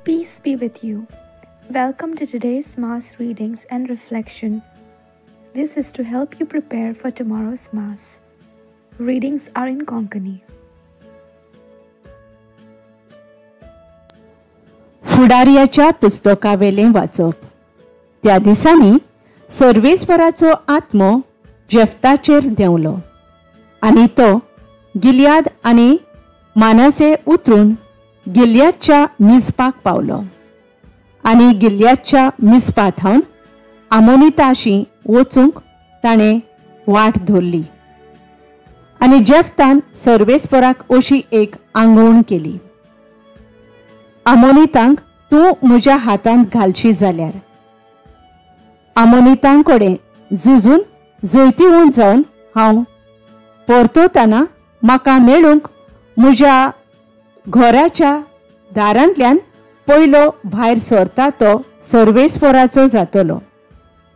Peace be with you. Welcome to today's Mass readings and reflections. This is to help you prepare for tomorrow's Mass. Readings are in Konkani. फुडाऱ्याच्या पुस्तकावेलें वाचप. त्या दिसांनी सर्वेस्पराचो आत्मो जेफ्ताचेर देंवलो आनी तो Gilead आनी मानासे उतरून गिलियादच्या मिस्पाक पावलो आनी गिलियादच्या मिस्पाथावन आमोनिताशी वचूंक ताणें वाट धरली. आनी जेफ्तान सर्वेस्पराक अशी एक आंगवण केली. आमोनितांक तूं म्हज्या हातांत घालशी जाल्यार आमोनितांकडेन झुजून जैतिवून जावन हांव परतोतना म्हाका मेळूंक म्हज्या घराच्या दारांतल्यान पयलो भायर सरता तो सर्वेस्पराचो जातलो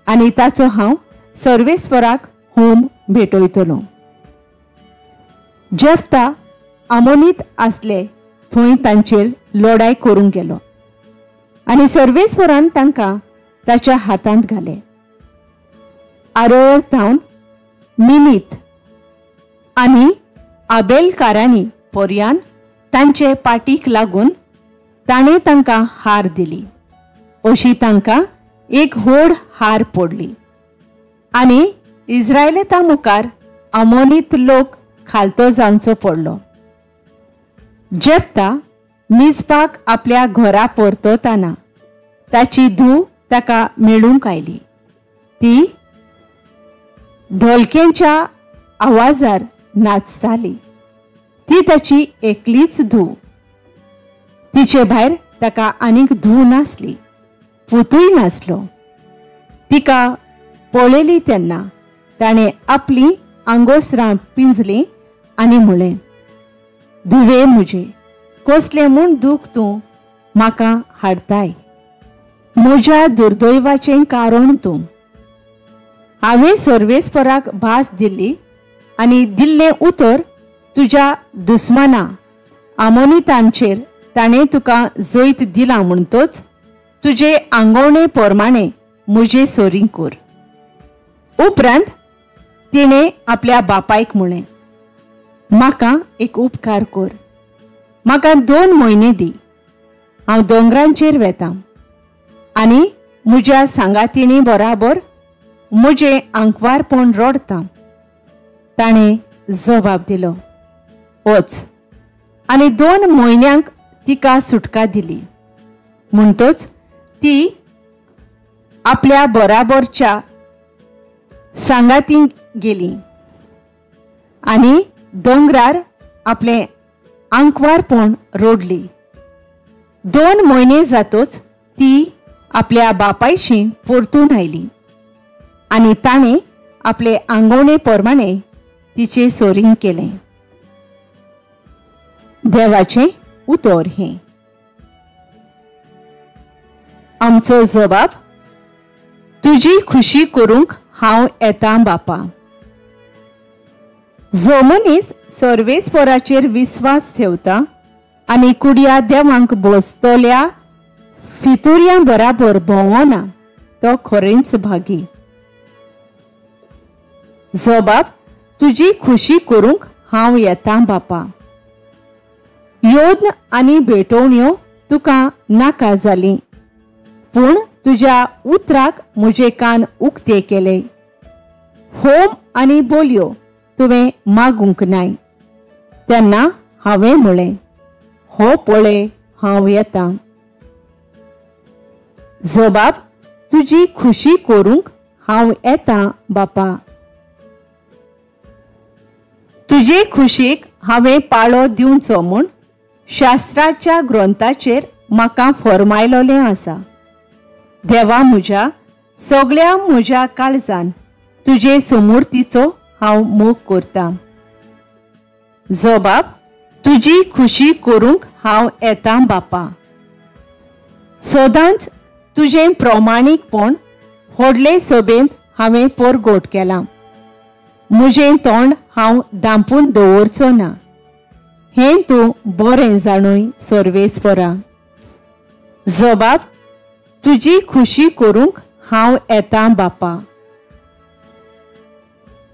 आनी ताचो हांव सर्वेस्पराक होम भेटयतलो. जेफ्ता आमोनीत आसले थंय तांचेर लढाई करूंक गेलो आनी सर्वेस्परान तांकां ताच्या हातांत घाले. आरोयेर मिनीत आनी आबेलकारांनी पर्यान तांचे पाटीक लागून ताणें तांकां हार दिली. अशी तांकां एक व्हड हार पडली आनी इस्रायेलां मुखार आमोनीत लोक खालतो जावचो पडलो. जेफ्ता मिस्पाक आपल्या घरा परतोतना ताची धूव ताका मेळूंक आयली. ती धोलकेंच्या आवाजार नाचताली. ती ताची एकलीच धूव. तिचे भायर ताका आनीक धूव नासली, पुतूय नासलो. तिका पळयली तेन्ना ताणें आपली आंगोसरां पिंजलीं आनी म्हळें, धुवे म्हजे, कसलें म्हूण दूख तूं म्हाका हाडताय. म्हज्या दुर्दैवाचें कारण तूं. हांवें सर्वेस्पराक भास दिल्ली आनी दिल्लें उतर तुज्या दुस्माना आमोनितांचेर ताणें तुका जैत दिला म्हणटोच तुजे आंगवणे प्रमाणें म्हजे सोरी कर. उपरांत तिणें आपल्या बापायक म्हळें, म्हाका एक उपकार कर. म्हाका 2 म्हयने दी. हांव दोंगरांचेर वेतां आनी म्हज्या सांगातिणी बराबर म्हजें आंकवारपण रडतां. ताणें जबाब दिलो, वच. आनी 2 म्हयन्यांक तिका सुटका दिली. म्हणटोच ती आपल्या बराबरच्या सांगातींक गेली आनी दोंगरार आपलें आंकवारपण रोडली. 2 म्हयने जातोच ती आपल्या बापायशी परतून आयली आनी ताणें आपले आंगवणे प्रमाणें तिचे सोरींग केलें. देवाचें उतर हें. आमचो जबाब, तुजी खुशी करूंक हांव येतां बापा. जो मनीस सर्वेस्पराचेर विस्वास ठेवता आनी कुडिया देवांक बसतल्या फितुर्यां बराबर भोंवना तो खरेंच भागी. जबाब, तुजी खुशी करूंक हांव येतां बापा. योद्न आनी भेटोवण्यो तुका नाका जाली, पूण तुज्या उतराक म्हजे कान उक्ते केले. होम आनी बोलयो तुवें मागूंक नाय. तेन्ना हांवें म्हळें, हो पळय हांव येतां. जबाब, तुजी खुशी करूंक हांव येतां बापा. तुजे खुशीक हांवें पाळो दिवचो म्हूण शास्त्राच्या ग्रंथाचेर म्हाका फरमायलोलें आसा. देवा म्हज्या, सगळ्या म्हज्या काळजान तुजे समूर्तीचो हांव मोग करतां. जबाब, तुजी खुशी करूंक हांव येतां बापा. सदांच तुजें प्रमाणीकपण व्हडले सभेंत हांवें परगोट केलां. म्हजें तोंड हांव धांपून दवरचो ना. हें तूं बरें जाणूय सर्वेस्परा. जबाब, तुजी खुशी करूंक हांव येता बापा.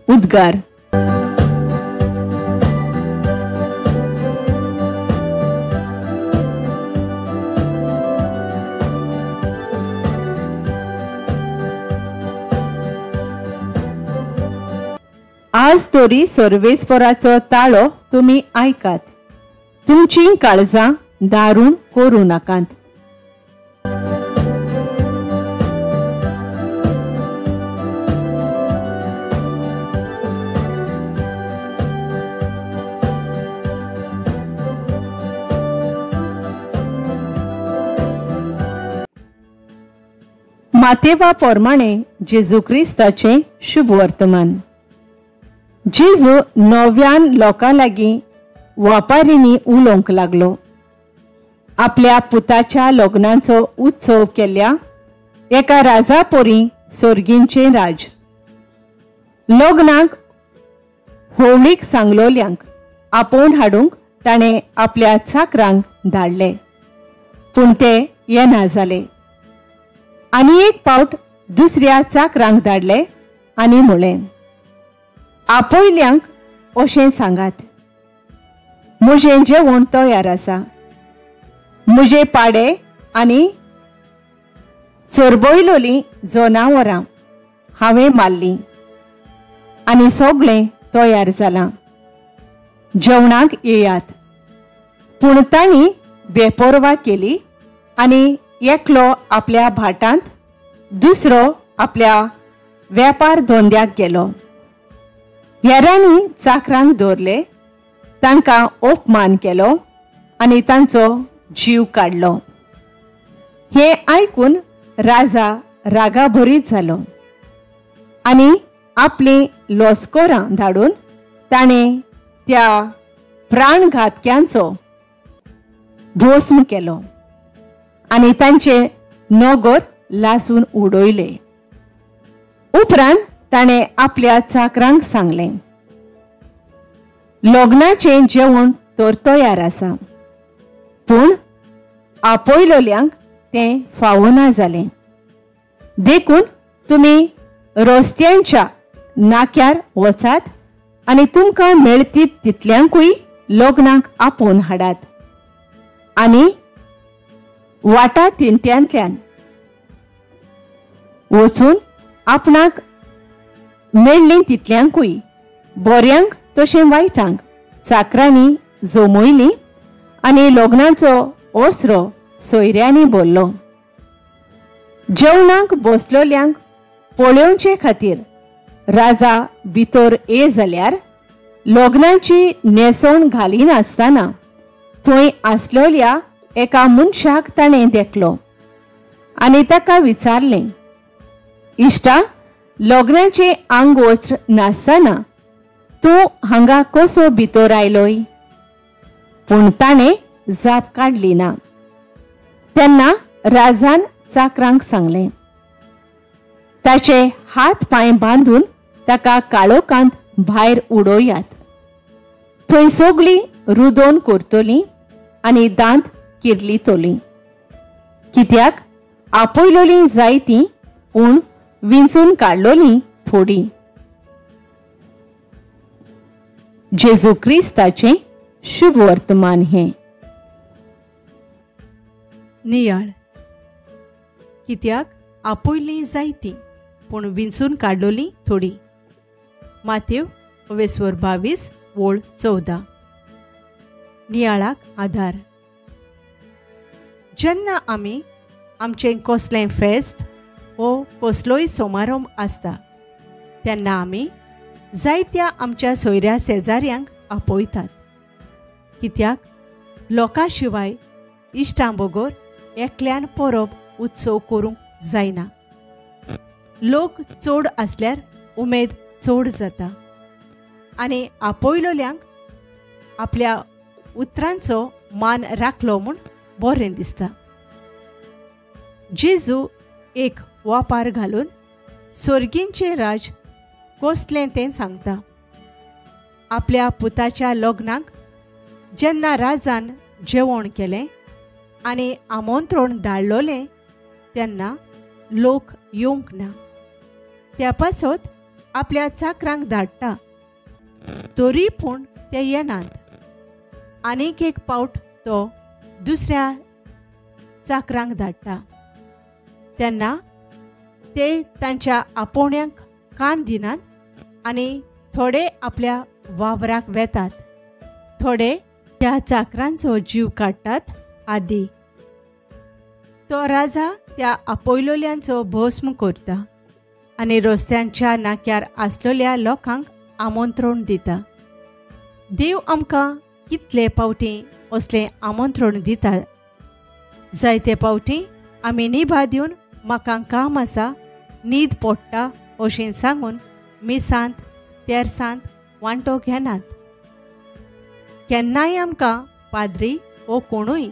उद्गार. आज तरी सर्वेस्पराचो ताळो तुमी आयकात. तुमची काळजां दारूण करूं नाकात. मातेवा प्रमाणे जेजू क्रिस्ताचे शुभ वर्तमान. जेजू नव्यान लोकां लागीं वापारींनी उलोवंक लागलो. आपल्या पुताच्या लग्नाचो उत्सव केल्ल्या एका राजा पोरी सोर्गींचे राज. लग्नाक होवळीक सांगलोल्यांक आपोवन हाडूंक ताणें आपल्या चाकरांक धाडले, पूण ते येना जाले. आनी एक पावट दुसऱ्या चाकरांक धाडले आनी म्हळें, आपयल्यांक अशें सांगात, म्हजें जेवण तयार आसा. म्हजे पाडे आनी चोरबयलोलीं जनावरां हांवें मारलीं आनी सगळें तयार जालां. जेवणाक येयात. पूण तांणी बेपरवा केली आनी एकलो आपल्या भाटांत, दुसरो आपल्या वेपार धंद्याक गेलो. हेरांनी चाकरांक दवरले, तांकां अपमान केलो आनी तांचो जीव काडलो. हें आयकून राजा रागाभरीत जालो आनी आपलीं लॉस्कोरां धाडून ताणें त्या प्राणघातक्यांचो भस्म केलो आनी तांचे नोगोर लासून उडयले. उपरांत ताणें आपल्या चाकरांक सांगलें, लग्नाचें जेवण तर तयार आसा, पूण आपयलोल्यांक तें फावना जालें. देखून तुमी रस्त्यांच्या नाक्यार वचात आनी तुमकां मेळटी तितल्यांकूय लग्नाक आपोवन हाडात. आनी वाटा तिणट्यांतल्यान वचून आपणाक मेळ्ळीं तितल्यांकूय, बऱ्यांक तशें वायटांक, चाकरांनी जमयलीं आनी लग्नाचो ओसरो सोयऱ्यांनी भरलो. जेवणाक बसलोल्यांक पळोवचे खातीर राजा भितर ये जाल्यार लग्नाची न्हेसोण घालिनासतना थंय आसलोल्या एका मनशाक ताणें देखलो आनी ताका विचारलें, इश्टा, लग्नाचे आंग वस्त्र नासतना तूं हांगा कसो भितर आयलोय? पूण ताणें जाप काडली ना. तेन्ना राजान चाकरांक सांगलें, ताचे हात पांय बांदून ताका काळोखांत भायर उडोवयात. थंय सगळीं रुदोन करतलीं आनी दांत किर्लितलीं. कित्याक आपयलोलीं जायतीं, पूण विंचून काडलोलीं थोडीं. जेजू क्रिस्ताचें शुभ वर्तमान हें. नियाळ. कित्याक आपयलीं जायतीं, पूण विंचून काडलोलीं थोडीं. मातेव 22:14. नियाळाक आधार. जेन्ना आमी आमचें कसलें फेस्त वो कसलोय समारंभ आसता तेन्ना आमी जायत्या आमच्या सोयऱ्या शेजाऱ्यांक आपयतात. कित्याक लोकां शिवाय इश्टां बरोबर एकल्यान परब उत्सव करूंक जायना. लोक चड आसल्यार उमेद चड जाता आनी आपयलोल्यांक आपल्या उतरांचो मान राखलो म्हूण बरें दिसता. जेजू एक वापार घालून सोर्गींचें राज कसलें तें सांगता. आपल्या पुताच्या लग्नाक जेन्ना राजान जेवण केलें आनी आमंत्रण धाडलोलें तेन्ना लोक येवंक ना. त्या पासत आपल्या चाकरांक धाडटा, तरी पूण ते येनात. आनीक एक पावट तो दुसऱ्या चाकरांक धाडटा. तेन्ना ते तांच्या आपोवण्यांक कान दिनात आनी थोडे आपल्या वावराक वेतात. थोडे त्या चाकरांचो जीव काडटात आदी. तो राजा त्या आपयलोल्यांचो भस्म करता आनी रस्त्यांच्या नाक्यार आसलेल्या लोकांक आमंत्रण दिता. देव आमकां कितले पावटी असलें आमंत्रण दिता. जायते पावटी आमी निभा दिवन म्हाका काम आसा, न्हीद पडटा अशें सांगून मिसांत तेरसांत वांटो घेनात. केन्नाय आमकां पाद्री वो कोणूय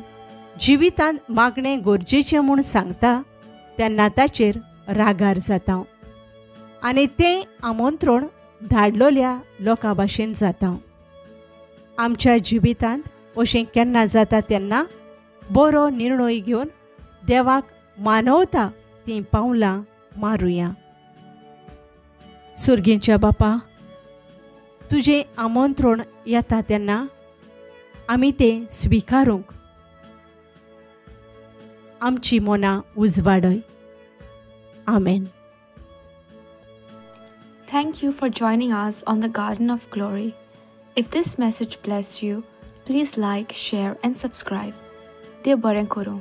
जिवितांत मागणें गरजेचें म्हूण सांगता तेन्ना ताचेर रागार जाता आनी तें आमंत्रण धाडलोल्या लोकां भाशेन जाता. आमच्या जिवितांत अशें केन्ना जाता तेन्ना बरो निर्णय घेवन देवाक मानवता तीं पावलां मारुया. सुर्गींच्या बापा, तुजें आमंत्रण येता तेन्ना आमी तें स्विकारूंक आमची मनां उजवाडय. आमेन. Thank you for joining us on the Garden of Glory. If this message blessed you, please like, share, and subscribe. Dear Baren Koro.